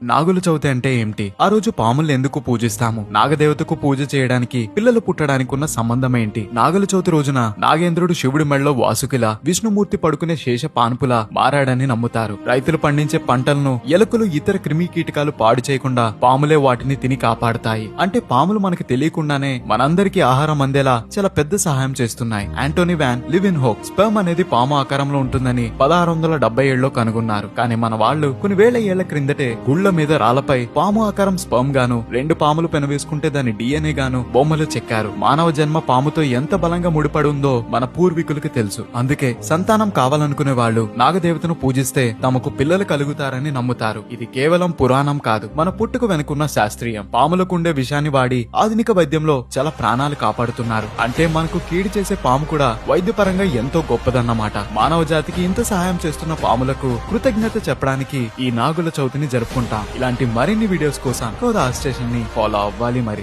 నాగుల చవితి అంటే ఏమిటి? ఆ రోజు పాముల్ని ఎందుకు పూజిస్తాము? నాగదేవతకు పూజ చేయడానికి పిల్లలు పుట్టడానికి ఉన్న సంబంధం ఏంటి? నాగుల చవితి రోజున నాగేంద్రుడు శివుడి మెడలో వాసుకిలా, విష్ణుమూర్తి పడుకునే శేష పాన్పులా మారాడని నమ్ముతారు. రైతులు పండించే పంటలను ఎలుకలు, ఇతర క్రిమి కీటకాలు పాడు చేయకుండా పాములే వాటిని తిని కాపాడతాయి. అంటే పాములు మనకి తెలియకుండానే మనందరికీ ఆహారం అందేలా చాలా పెద్ద సహాయం చేస్తున్నాయి. ఆంటోనీ వ్యాన్ లివెన్హోక్ స్పెర్మ్ అనేది పాము ఆకారంలో ఉంటుందని 1677లో కనుగొన్నారు. కానీ మన వాళ్ళు కొన్ని వేల ఏళ్ల క్రిందటే గుళ్ళ మీద రాళ్లపై పాము ఆకారం స్పర్మ్ గాను, 2 పాములు పెనవేసుకుంటే దాని DNA గాను బొమ్మలు చెక్కారు. మానవ జన్మ పాముతో ఎంత బలంగా ముడిపడి ఉందో మన పూర్వీకులకు తెలుసు. అందుకే సంతానం కావాలనుకునే వాళ్ళు నాగదేవతను పూజిస్తే తమకు పిల్లలు కలుగుతారని నమ్ముతారు. ఇది కేవలం పురాణం కాదు, మన పుట్టుకు వెనుకున్న శాస్త్రీయం. పాములకుండే విషాన్ని వాడి ఆధునిక వైద్యంలో చాలా ప్రాణాలు కాపాడుతున్నారు. అంటే మనకు కీడు చేసే పాము కూడా వైద్యపరంగా ఎంతో గొప్పదన్నమాట. మానవ జాతికి ఇంత సహాయం చేస్తున్న పాములకు కృతజ్ఞత చెప్పడానికి ఈ నాగుల చవితిని జరుపుకుంటాం. ఇలాంటి మరిన్ని వీడియోస్ కోసం కోదా స్టేషన్ ని ఫాలో అవ్వాలి మరి.